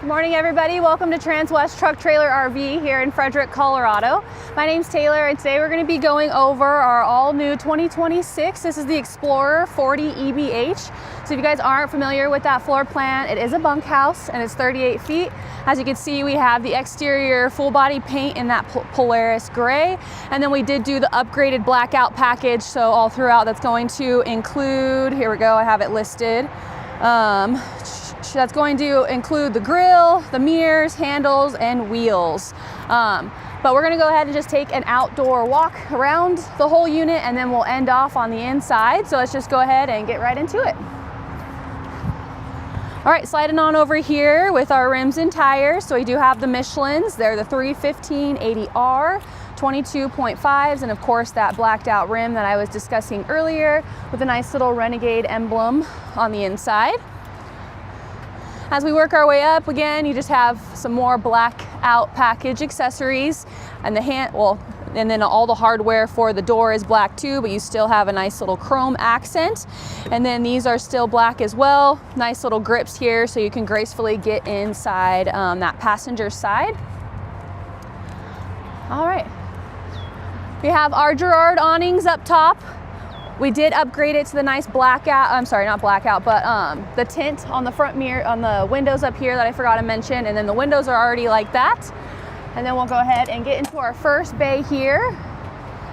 Good morning, everybody. Welcome to Transwest Truck Trailer RV here in Frederick, Colorado. My name's Taylor, and today we're going to be going over our all-new 2026. This is the Explorer 40 EBH. So if you guys aren't familiar with that floor plan, it is a bunkhouse and it's 38 feet. As you can see, we have the exterior full body paint in that Polaris gray, and then we did do the upgraded blackout package. So all throughout, that's going to include, here we go, I have it listed. That's going to include the grill, the mirrors, handles, and wheels. But we're going to go ahead and just take an outdoor walk around the whole unit, and then we'll end off on the inside. So let's just go ahead and get right into it. All right, sliding on over here with our rims and tires. So we do have the Michelins. They're the 315/80R, 22.5s, and of course that blacked out rim that I was discussing earlier with a nice little Renegade emblem on the inside. As we work our way up, again, you just have some more black out package accessories, and and then all the hardware for the door is black too, but you still have a nice little chrome accent. And then these are still black as well. Nice little grips here so you can gracefully get inside that passenger side. All right. We have our Girard awnings up top. We did upgrade it to the nice blackout, I'm sorry, not blackout, but the tint on the front mirror, on the windows up here that I forgot to mention, and then the windows are already like that. And then we'll go ahead and get into our first bay here.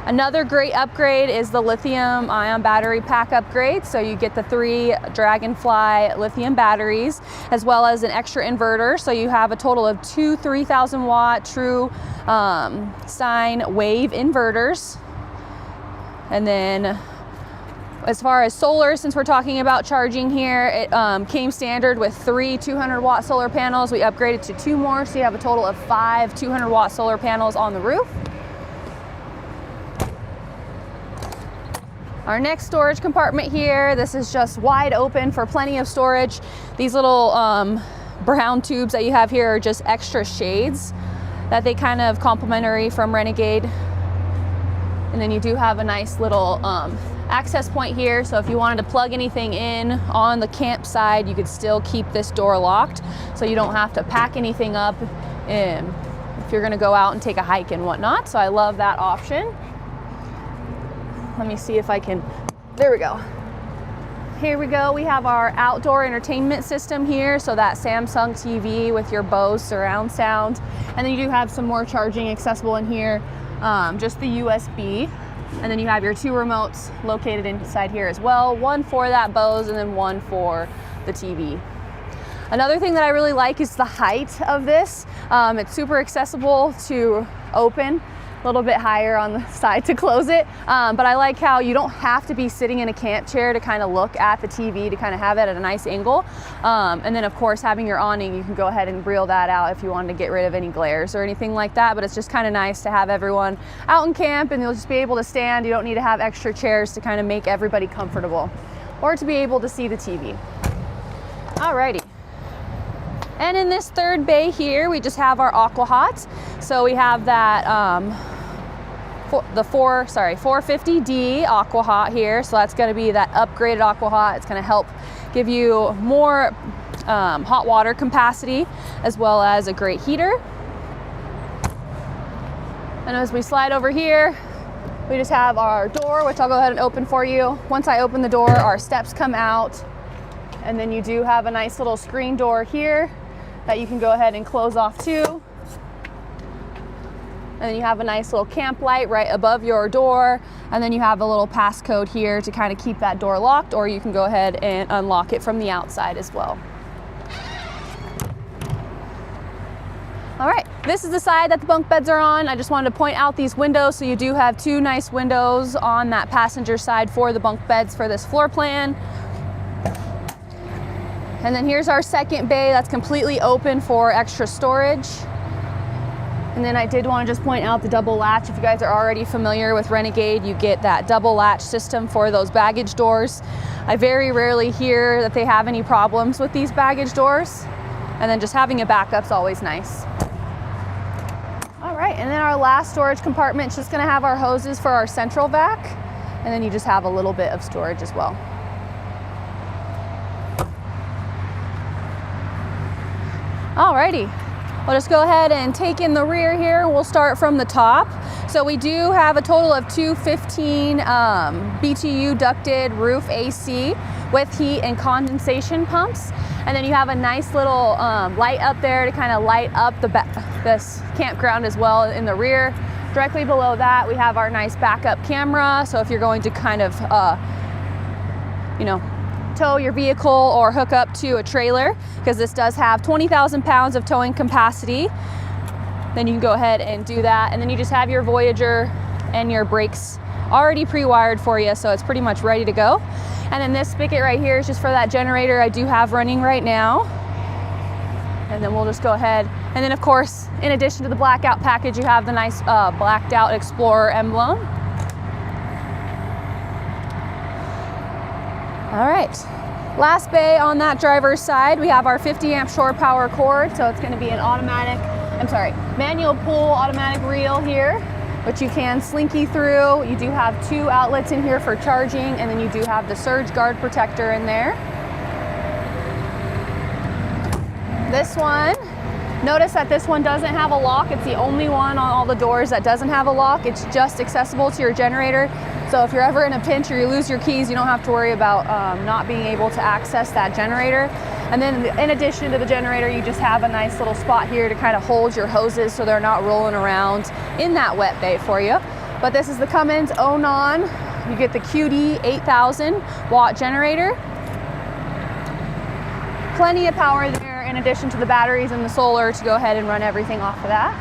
Another great upgrade is the lithium ion battery pack upgrade. So you get the 3 Dragonfly lithium batteries, as well as an extra inverter. So you have a total of 2 3,000 watt true sine wave inverters. And then as far as solar, since we're talking about charging here, it came standard with 3 200 watt solar panels. We upgraded to 2 more, so you have a total of 5 200 watt solar panels on the roof. Our next storage compartment here, this is just wide open for plenty of storage. These little brown tubes that you have here are just extra shades that they kind of complimentary from Renegade. And then you do have a nice little access point here, so if you wanted to plug anything in on the camp side, you could still keep this door locked, so you don't have to pack anything up if you're going to go out and take a hike and whatnot. So I love that option. Let me see if I can, there we go. Here we go, we have our outdoor entertainment system here, so that Samsung TV with your Bose surround sound, and then you do have some more charging accessible in here, just the USB. And then you have your 2 remotes located inside here as well, one for that Bose and then one for the TV. Another thing that I really like is the height of this. It's super accessible to open, a little bit higher on the side to close it. But I like how you don't have to be sitting in a camp chair to kind of look at the TV to kind of have it at a nice angle. And then of course, having your awning, you can go ahead and reel that out if you wanted to get rid of any glares or anything like that. But it's just kind of nice to have everyone out in camp and you'll just be able to stand. You don't need to have extra chairs to kind of make everybody comfortable or to be able to see the TV. Alrighty. And in this third bay here, we just have our Aqua Hot. So we have that the 450D Aqua Hot here. So that's going to be that upgraded Aqua Hot. It's going to help give you more hot water capacity, as well as a great heater. And as we slide over here, we just have our door, which I'll go ahead and open for you. Once I open the door, our steps come out, and then you do have a nice little screen door here that you can go ahead and close off too. And then you have a nice little camp light right above your door. And then you have a little passcode here to kind of keep that door locked, or you can go ahead and unlock it from the outside as well. All right, this is the side that the bunk beds are on. I just wanted to point out these windows. So you do have 2 nice windows on that passenger side for the bunk beds for this floor plan. And then here's our second bay that's completely open for extra storage. And then I did want to just point out the double latch. If you guys are already familiar with Renegade, you get that double latch system for those baggage doors. I very rarely hear that they have any problems with these baggage doors. And then just having a backup's always nice. All right, and then our last storage compartment is just going to have our hoses for our central vac. And then you just have a little bit of storage as well. Alrighty, we'll just go ahead and take in the rear here. We'll start from the top. So we do have a total of 215 BTU ducted roof AC with heat and condensation pumps. And then you have a nice little light up there to kind of light up this campground as well in the rear. Directly below that, we have our nice backup camera. So if you're going to kind of, you know, tow your vehicle or hook up to a trailer, because this does have 20,000 pounds of towing capacity, then you can go ahead and do that. And then you just have your Voyager and your brakes already pre-wired for you, so it's pretty much ready to go. And then this spigot right here is just for that generator I do have running right now. And then we'll just go ahead. And then of course, in addition to the blackout package, you have the nice blacked out Explorer emblem. All right, last bay on that driver's side, we have our 50 amp shore power cord. So it's gonna be an manual pull automatic reel here, which you can slinky through. You do have 2 outlets in here for charging, and then you do have the surge guard protector in there. This one, notice that this one doesn't have a lock. It's the only one on all the doors that doesn't have a lock. It's just accessible to your generator. So if you're ever in a pinch or you lose your keys, you don't have to worry about not being able to access that generator. And then in addition to the generator, you just have a nice little spot here to kind of hold your hoses so they're not rolling around in that wet bay for you. But this is the Cummins Onan. You get the QD 8,000 watt generator. Plenty of power there in addition to the batteries and the solar to go ahead and run everything off of that.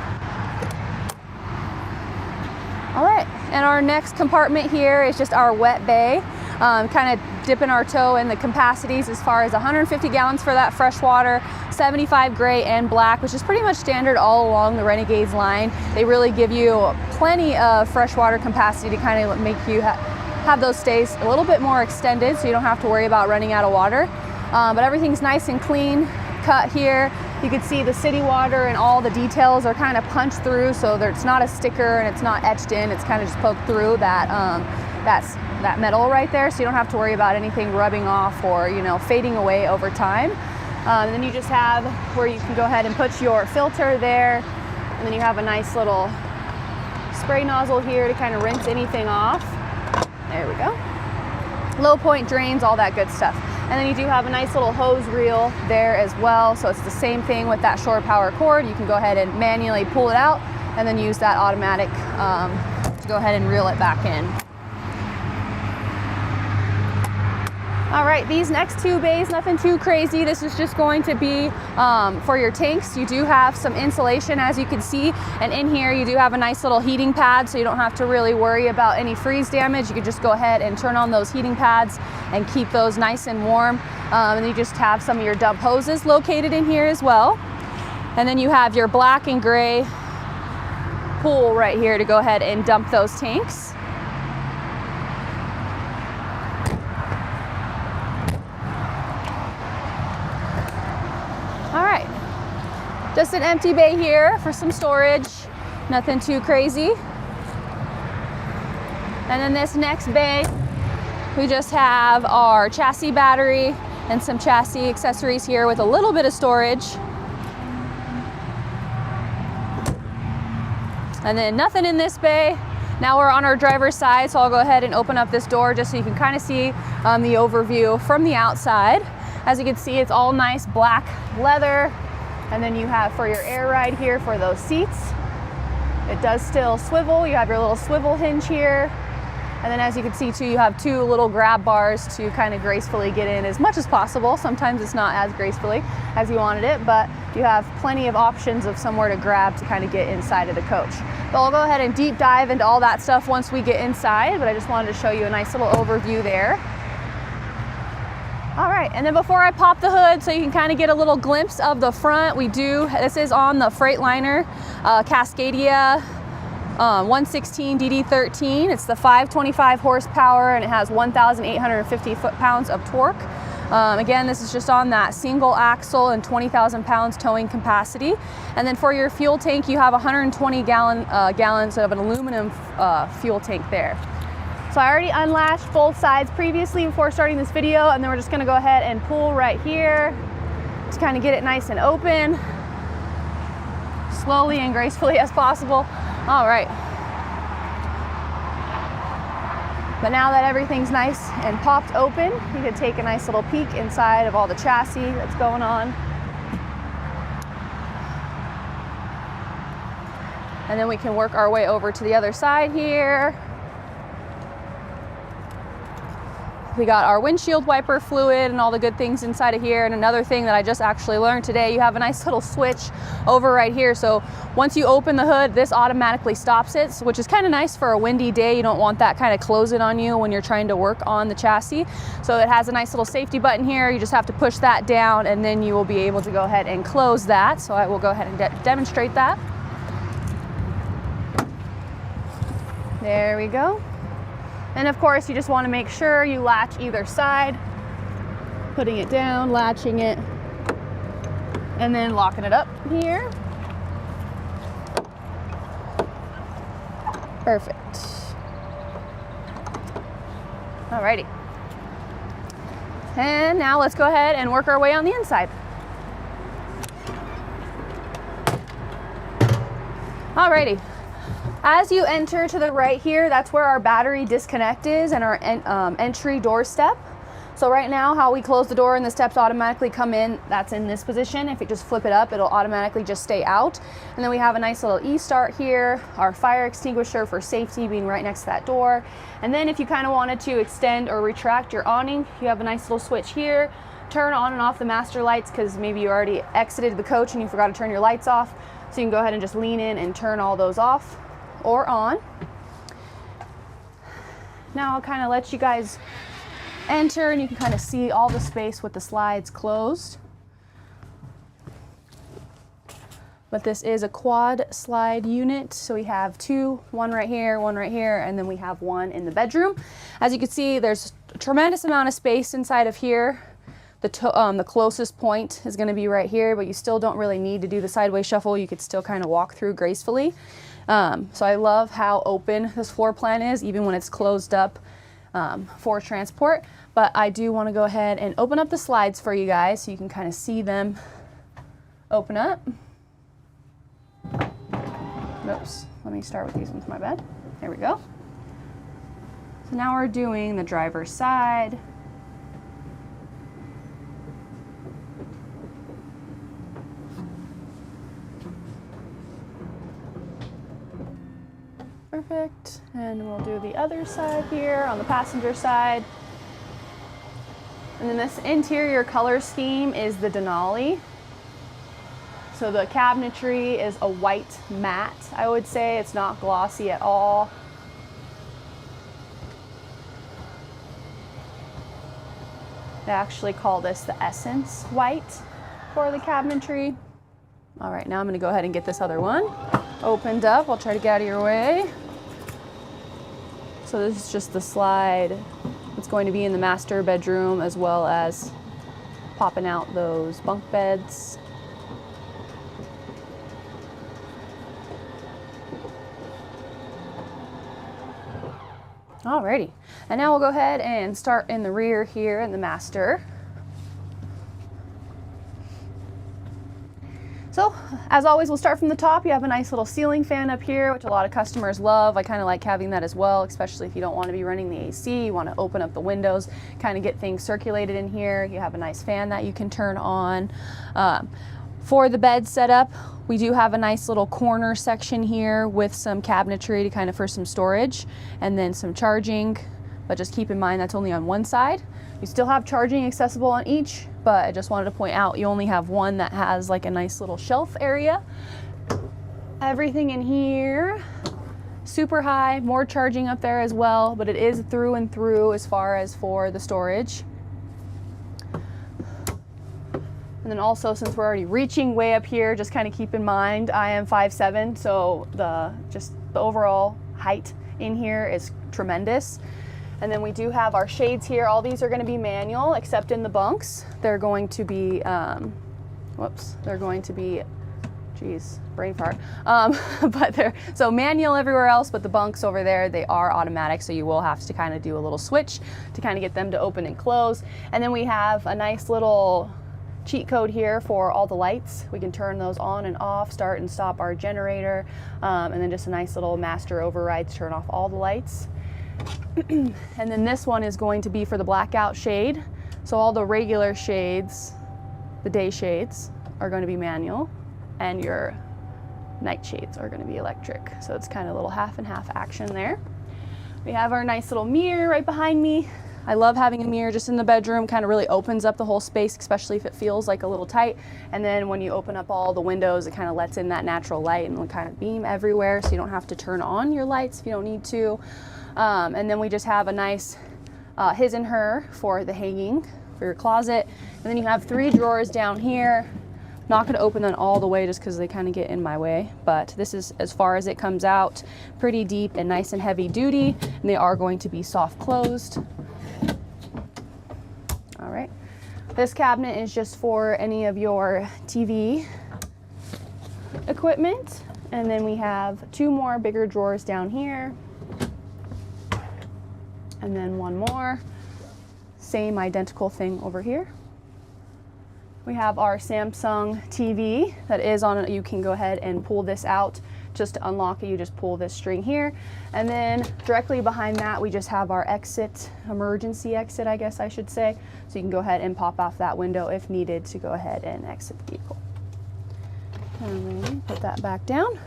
All right, and our next compartment here is just our wet bay. Kind of dipping our toe in the capacities as far as 150 gallons for that fresh water, 75 gray and black, which is pretty much standard all along the Renegade's line. They really give you plenty of freshwater capacity to kind of make you have those stays a little bit more extended, so you don't have to worry about running out of water. But everything's nice and clean cut here. You can see the city water and all the details are kind of punched through, so it's not a sticker and it's not etched in. It's kind of just poked through that metal right there, so you don't have to worry about anything rubbing off or, you know, fading away over time. And then you just have where you can go ahead and put your filter there, and then you have a nice little spray nozzle here to kind of rinse anything off. There we go. Low point drains, all that good stuff. And then you do have a nice little hose reel there as well. So it's the same thing with that shore power cord. You can go ahead and manually pull it out and then use that automatic to go ahead and reel it back in. All right, these next 2 bays, nothing too crazy. This is just going to be for your tanks. You do have some insulation, as you can see, and in here you do have a nice little heating pad, so you don't have to really worry about any freeze damage. You can just go ahead and turn on those heating pads and keep those nice and warm. And you just have some of your dump hoses located in here as well. And then you have your black and gray pool right here to go ahead and dump those tanks. All right, just an empty bay here for some storage, nothing too crazy. And then this next bay, we just have our chassis battery and some chassis accessories here with a little bit of storage. And then nothing in this bay. Now we're on our driver's side, so I'll go ahead and open up this door just so you can kind of see the overview from the outside. As you can see, it's all nice black leather. And then you have for your air ride here for those seats. It does still swivel. You have your little swivel hinge here. And then as you can see too, you have 2 little grab bars to kind of gracefully get in as much as possible. Sometimes it's not as gracefully as you wanted it, but you have plenty of options of somewhere to grab to kind of get inside of the coach. But I'll go ahead and deep dive into all that stuff once we get inside, but I just wanted to show you a nice little overview there. All right, and then before I pop the hood so you can kind of get a little glimpse of the front, this is on the Freightliner Cascadia 116 DD13. It's the 525 horsepower and it has 1,850 foot-pounds of torque. Again, this is just on that single axle and 20,000 pounds towing capacity. And then for your fuel tank, you have 120 gallons of an aluminum fuel tank there. So I already unlatched both sides previously before starting this video, and then we're just gonna go ahead and pull right here to kind of get it nice and open. slowly and gracefully as possible. All right. But now that everything's nice and popped open, you can take a nice little peek inside of all the chassis that's going on. And then we can work our way over to the other side here. We got our windshield wiper fluid and all the good things inside of here. And another thing that I just actually learned today, you have a nice little switch over right here. So once you open the hood, this automatically stops it, which is kind of nice for a windy day. You don't want that kind of closing on you when you're trying to work on the chassis. So it has a nice little safety button here. You just have to push that down and then you will be able to go ahead and close that. So I will go ahead and demonstrate that. There we go. And of course, you just want to make sure you latch either side, putting it down, latching it, and then locking it up here. Perfect. Alrighty. And now let's go ahead and work our way on the inside. Alrighty. As you enter to the right here, that's where our battery disconnect is and our entry door step. So right now, how we close the door and the steps automatically come in, that's in this position. If you just flip it up, it'll automatically just stay out. And then we have a nice little E-start here, our fire extinguisher for safety being right next to that door. And then if you kind of wanted to extend or retract your awning, you have a nice little switch here. Turn on and off the master lights because maybe you already exited the coach and you forgot to turn your lights off. So you can go ahead and just lean in and turn all those off or on. Now I'll kind of let you guys enter and you can kind of see all the space with the slides closed. But this is a quad slide unit. So we have two, one right here, and then we have one in the bedroom. As you can see, there's a tremendous amount of space inside of here. The closest point is going to be right here, but you still don't really need to do the sideways shuffle. You could still kind of walk through gracefully. So I love how open this floor plan is, even when it's closed up for transport. But I do want to go ahead and open up the slides for you guys so you can kind of see them open up. Oops, let me start with these ones, my bad. There we go. So now we're doing the driver's side. Perfect, and we'll do the other side here on the passenger side. And then this interior color scheme is the Denali. So the cabinetry is a white matte, I would say. It's not glossy at all. They actually call this the Essence White for the cabinetry. All right, now I'm gonna go ahead and get this other one opened up. I'll try to get out of your way. So this is just the slide. It's going to be in the master bedroom as well as popping out those bunk beds. Alrighty, and now we'll go ahead and start in the rear here in the master. So, as always, we'll start from the top. You have a nice little ceiling fan up here, which a lot of customers love. I kind of like having that as well, especially if you don't want to be running the AC. You want to open up the windows, kind of get things circulated in here. You have a nice fan that you can turn on. For the bed setup, we do have a nice little corner section here with some cabinetry to kind of for some storage and then some charging, but just keep in mind that's only on one side. You still have charging accessible on each, but I just wanted to point out you only have one that has like a nice little shelf area. Everything in here, super high, more charging up there as well, but it is through and through as far as for the storage. And then also, since we're already reaching way up here, just kind of keep in mind, I am 5'7", so the overall height in here is tremendous. And then we do have our shades here. All these are going to be manual, except in the bunks. They're going to be, geez, brain fart. But they're, so manual everywhere else, but the bunks over there, they are automatic. So you will have to kind of do a little switch to kind of get them to open and close. And then we have a nice little cheat code here for all the lights. We can turn those on and off, start and stop our generator, and then just a nice little master override to turn off all the lights. And then this one is going to be for the blackout shade. So all the regular shades, the day shades, are going to be manual, and your night shades are going to be electric. So it's kind of a little half and half action there. We have our nice little mirror right behind me. I love having a mirror just in the bedroom, kind of really opens up the whole space, especially if it feels like a little tight. And then when you open up all the windows, it kind of lets in that natural light and will kind of beam everywhere, so you don't have to turn on your lights if you don't need to. And then we just have a nice his and her for the hanging for your closet. And then you have 3 drawers down here. Not going to open them all the way just because they kind of get in my way, but this is as far as it comes out. Pretty deep and nice and heavy duty, and they are going to be soft closed. All right, this cabinet is just for any of your TV equipment. And then we have 2 more bigger drawers down here. And then 1 more, same identical thing over here. We have our Samsung TV that is on, you can go ahead and pull this out. Just to unlock it, you just pull this string here. And then directly behind that, we just have our exit, emergency exit, I guess I should say. So you can go ahead and pop off that window if needed to go ahead and exit the vehicle. And then put that back down.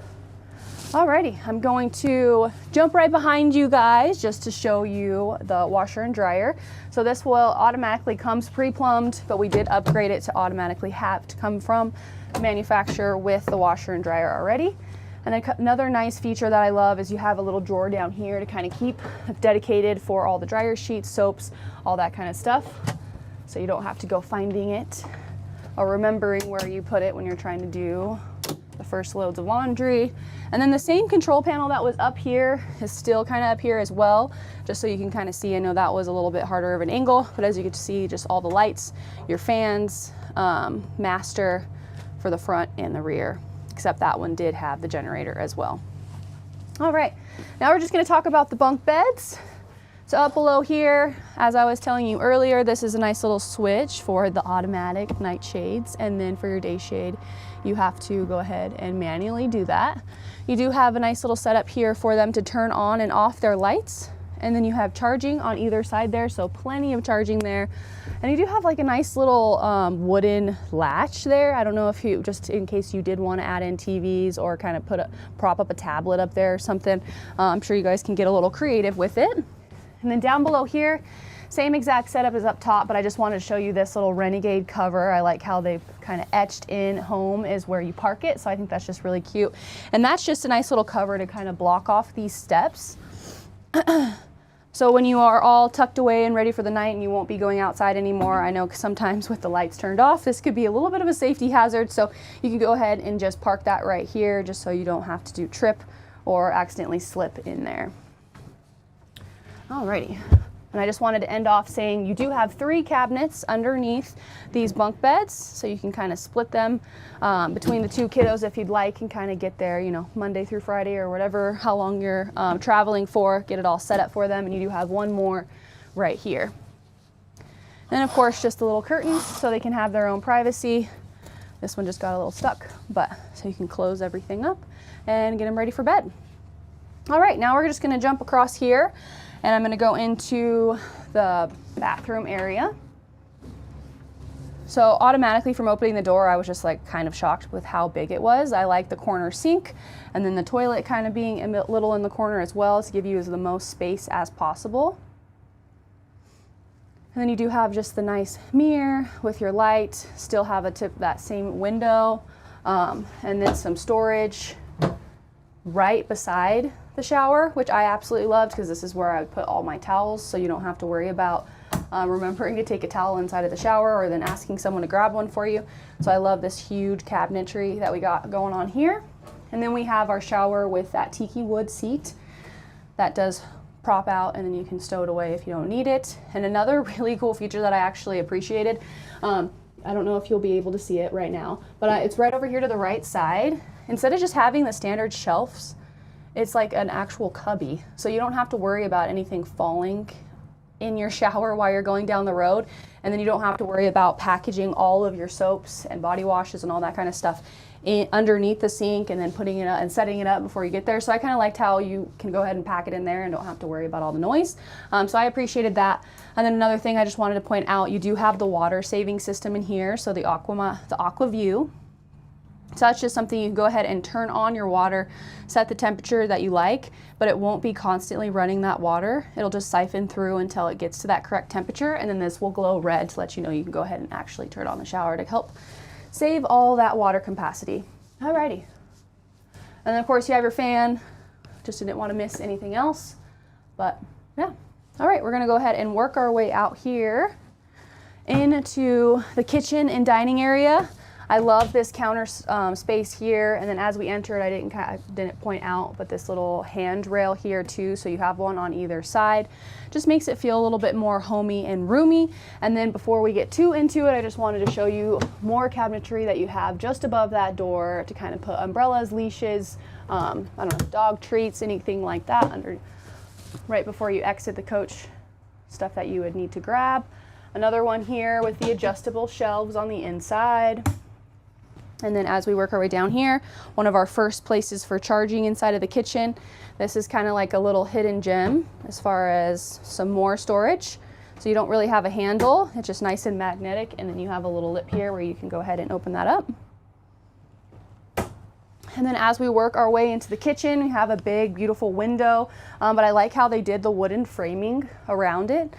Alrighty, I'm going to jump right behind you guys just to show you the washer and dryer. So this will automatically comes pre-plumbed, but we did upgrade it to automatically have to come from the manufacturer with the washer and dryer already. And then another nice feature that I love is you have a little drawer down here to kind of keep dedicated for all the dryer sheets, soaps, all that kind of stuff. So you don't have to go finding it or remembering where you put it when you're trying to do the first loads of laundry. And then the same control panel that was up here is still kind of up here as well, just so you can kind of see. I know that was a little bit harder of an angle, but as you get to see, just all the lights, your fans, master for the front and the rear, except that one did have the generator as well. All right, now we're just going to talk about the bunk beds. So up below here, as I was telling you earlier, this is a nice little switch for the automatic night shades, and then for your day shade, you have to go ahead and manually do that. You do have a nice little setup here for them to turn on and off their lights, and then you have charging on either side there, so plenty of charging there. And you do have like a nice little wooden latch there. I don't know if you, just in case you did want to add in TVs or kind of prop up a tablet up there or something. I'm sure you guys can get a little creative with it. And then down below here, same exact setup as up top, but I just wanted to show you this little Renegade cover. I like how they've kind of etched in home is where you park it, so I think that's just really cute. And that's just a nice little cover to kind of block off these steps. So when you are all tucked away and ready for the night and you won't be going outside anymore, I know sometimes with the lights turned off, this could be a little bit of a safety hazard, so you can go ahead and just park that right here just so you don't have to trip or accidentally slip in there. Alrighty, and I just wanted to end off saying you do have 3 cabinets underneath these bunk beds, so you can kind of split them between the 2 kiddos if you'd like, and kind of get there, you know, Monday through Friday or whatever, how long you're traveling for, get it all set up for them. And you do have 1 more right here. And of course, just the little curtains so they can have their own privacy. This one just got a little stuck, but so you can close everything up and get them ready for bed. All right, now we're just going to jump across here. And I'm going to go into the bathroom area. So automatically from opening the door, I was just like kind of shocked with how big it was. I like the corner sink and then the toilet kind of being a little in the corner as well to give you the most space as possible. And then you do have just the nice mirror with your light, still have that same window, and then some storage right beside the shower, which I absolutely loved because this is where I would put all my towels, so you don't have to worry about remembering to take a towel inside of the shower or then asking someone to grab one for you. So I love this huge cabinetry that we got going on here. And then we have our shower with that tiki wood seat that does prop out, and then you can stow it away if you don't need it. And another really cool feature that I actually appreciated, I don't know if you'll be able to see it right now, but it's right over here to the right side. Instead of just having the standard shelves, it's like an actual cubby, so you don't have to worry about anything falling in your shower while you're going down the road, and then you don't have to worry about packaging all of your soaps and body washes and all that kind of stuff underneath the sink and then putting it up and setting it up before you get there. So I kind of liked how you can go ahead and pack it in there and don't have to worry about all the noise. So I appreciated that. And then another thing I just wanted to point out, you do have the water saving system in here, so the AquaView. So that's just something you can go ahead and turn on your water, set the temperature that you like, but it won't be constantly running that water. It'll just siphon through until it gets to that correct temperature, and then this will glow red to let you know you can go ahead and actually turn on the shower to help save all that water capacity. Alrighty. And then of course you have your fan. Just didn't want to miss anything else, but yeah. All right, we're gonna go ahead and work our way out here into the kitchen and dining area. I love this counter space here, and then as we entered, I didn't point out, but this little handrail here too, so you have one on either side. Just makes it feel a little bit more homey and roomy. And then before we get too into it, I just wanted to show you more cabinetry that you have just above that door to kind of put umbrellas, leashes, I don't know, dog treats, anything like that under right before you exit the coach, stuff that you would need to grab. Another one here with the adjustable shelves on the inside. And then as we work our way down here, one of our first places for charging inside of the kitchen. This is kind of like a little hidden gem as far as some more storage. So you don't really have a handle, it's just nice and magnetic, and then you have a little lip here where you can go ahead and open that up. And then as we work our way into the kitchen, we have a big, beautiful window, but I like how they did the wooden framing around it.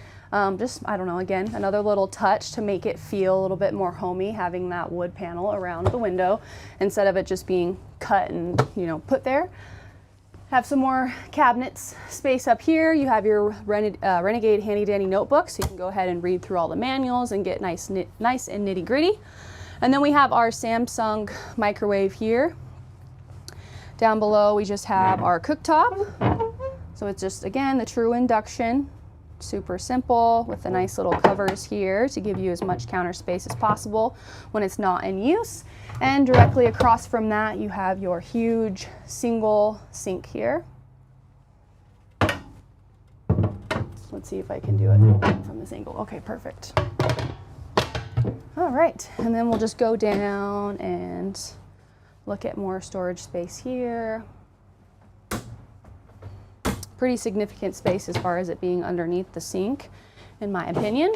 Just, I don't know, again, another little touch to make it feel a little bit more homey, having that wood panel around the window instead of it just being cut and, you know, put there. Have some more cabinets space up here. You have your Renegade handy dandy notebook, so you can go ahead and read through all the manuals and get nice and nitty gritty. And then we have our Samsung microwave here. Down below, we just have our cooktop. So it's just, again, the true induction. Super simple with the nice little covers here to give you as much counter space as possible when it's not in use. And directly across from that, you have your huge single sink here. Let's see if I can do it from this angle. Okay, perfect. All right, and then we'll just go down and look at more storage space here. Pretty significant space as far as it being underneath the sink, in my opinion.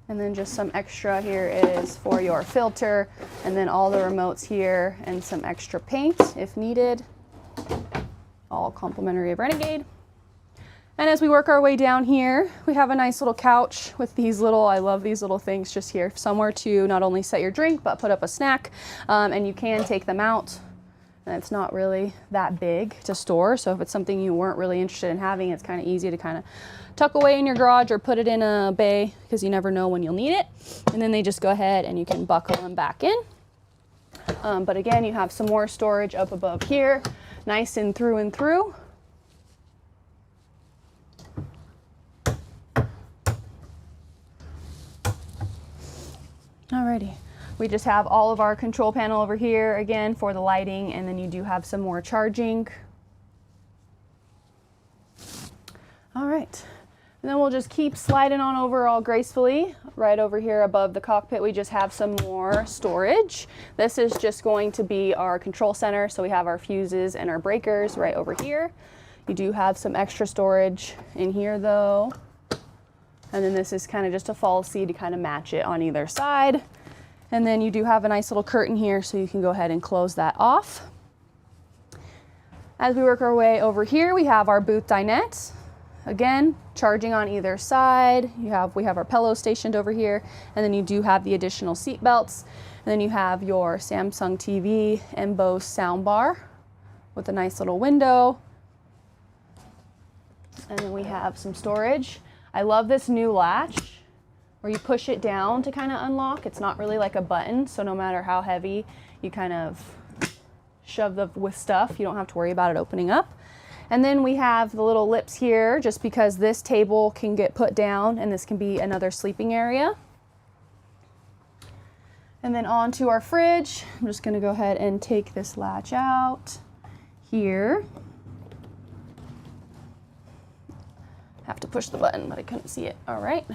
And then just some extra here is for your filter, and then all the remotes here and some extra paint if needed. All complimentary of Renegade. And as we work our way down here, we have a nice little couch with these little, I love these little things just here, somewhere to not only set your drink, but put up a snack, and you can take them out. And it's not really that big to store, so if it's something you weren't really interested in having, it's kind of easy to kind of tuck away in your garage or put it in a bay because you never know when you'll need it. And then they just go ahead and you can buckle them back in. But again, you have some more storage up above here, nice and through. Alrighty. We just have all of our control panel over here again for the lighting, and then you do have some more charging. All right, and then we'll just keep sliding on over all gracefully. Right over here above the cockpit, we just have some more storage. This is just going to be our control center, so we have our fuses and our breakers right over here. You do have some extra storage in here though. And then this is kind of just a fall seat to kind of match it on either side. And then you do have a nice little curtain here, so you can go ahead and close that off. As we work our way over here, we have our booth dinette. Again, charging on either side. We have our pillow stationed over here, and then you do have the additional seat belts. And then you have your Samsung TV and Bose soundbar with a nice little window. And then we have some storage. I love this new latch where you push it down to kind of unlock. It's not really like a button, so no matter how heavy you kind of shove with stuff, you don't have to worry about it opening up. And then we have the little lips here, just because this table can get put down and this can be another sleeping area. And then onto our fridge. I'm just gonna go ahead and take this latch out here. have to push the button, but I couldn't see it. All right.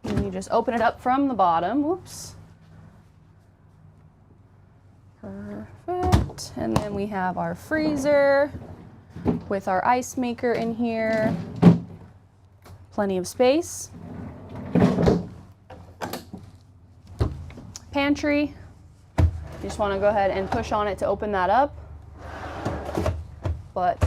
And you just open it up from the bottom. Whoops. Perfect. And then we have our freezer with our ice maker in here. Plenty of space. Pantry. You just want to go ahead and push on it to open that up. But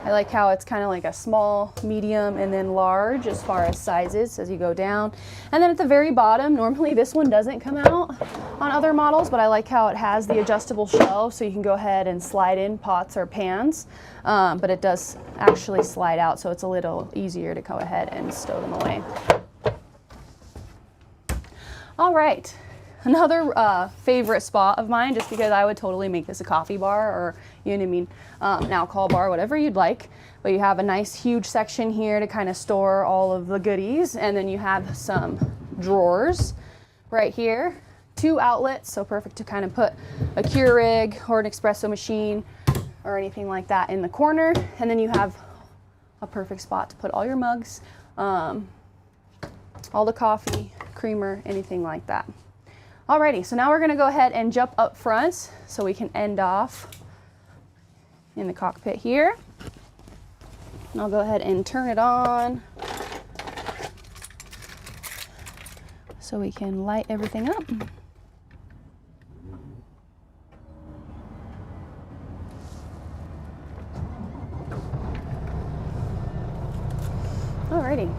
I like how it's kind of like a small, medium, and then large as far as sizes as you go down. And then at the very bottom, normally this one doesn't come out on other models, but I like how it has the adjustable shelves so you can go ahead and slide in pots or pans. But it does actually slide out, so it's a little easier to go ahead and stow them away. All right. Another favorite spot of mine, just because I would totally make this a coffee bar or, you know what I mean, an alcohol bar, whatever you'd like. But you have a nice huge section here to kind of store all of the goodies. And then you have some drawers right here. 2 outlets, so perfect to kind of put a Keurig or an espresso machine or anything like that in the corner. And then you have a perfect spot to put all your mugs, all the coffee, creamer, anything like that. Alrighty, so now we're going to go ahead and jump up front so we can end off in the cockpit here. And I'll go ahead and turn it on so we can light everything up. Alrighty.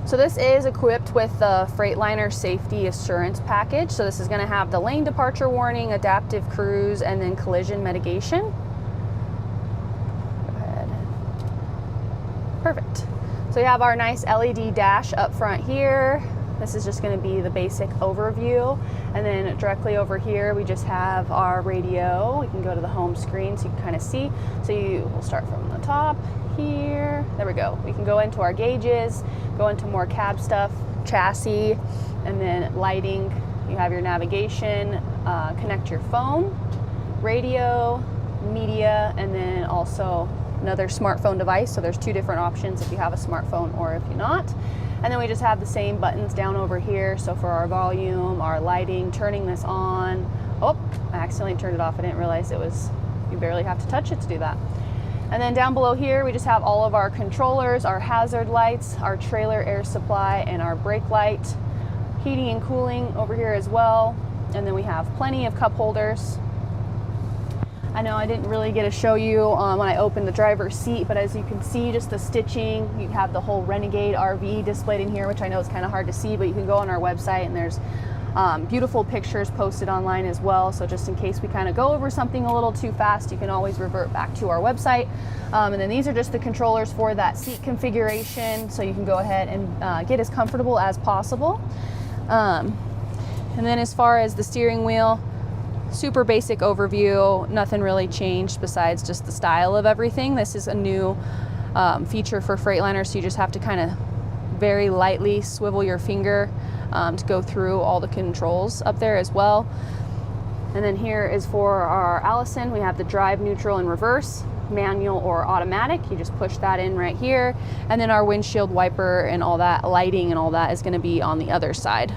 So this is equipped with the Freightliner Safety Assurance Package. So this is going to have the lane departure warning, adaptive cruise, and then collision mitigation. Go ahead. Perfect. So we have our nice LED dash up front here. This is just going to be the basic overview. And then directly over here, we just have our radio. We can go to the home screen so you can kind of see. So we'll start from the top here. There we go. We can go into our gauges, go into more cab stuff, chassis, and then lighting. You have your navigation, connect your phone, radio, media, and then also another smartphone device. So there's 2 different options if you have a smartphone or if you're not. And then we just have the same buttons down over here. So for our volume, our lighting, turning this on. Oh, I accidentally turned it off. I didn't realize you barely have to touch it to do that. And then down below here, we just have all of our controllers, our hazard lights, our trailer air supply, and our brake light. Heating and cooling over here as well. And then we have plenty of cup holders. I know I didn't really get to show you when I opened the driver's seat, but as you can see, just the stitching, you have the whole Renegade RV displayed in here, which I know is kind of hard to see, but you can go on our website and there's beautiful pictures posted online as well. So just in case we kind of go over something a little too fast, you can always revert back to our website. And then these are just the controllers for that seat configuration. So you can go ahead and get as comfortable as possible. And then as far as the steering wheel, super basic overview, nothing really changed besides just the style of everything. This is a new feature for Freightliner, so you just have to kind of very lightly swivel your finger to go through all the controls up there as well. And then here is for our Allison. We have the drive, neutral, and reverse, manual or automatic. You just push that in right here. And then our windshield wiper and all that lighting and all that is going to be on the other side.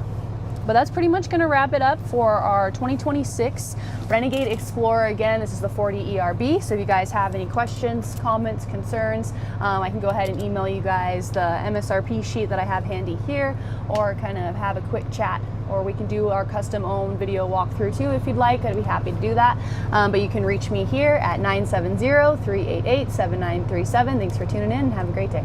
But that's pretty much going to wrap it up for our 2026 Renegade Explorer. Again, this is the 40 ERB. So if you guys have any questions, comments, concerns, I can go ahead and email you guys the MSRP sheet that I have handy here, or kind of have a quick chat, or we can do our custom owned video walkthrough too if you'd like. I'd be happy to do that. But you can reach me here at 970-388-7937. Thanks for tuning in and have a great day.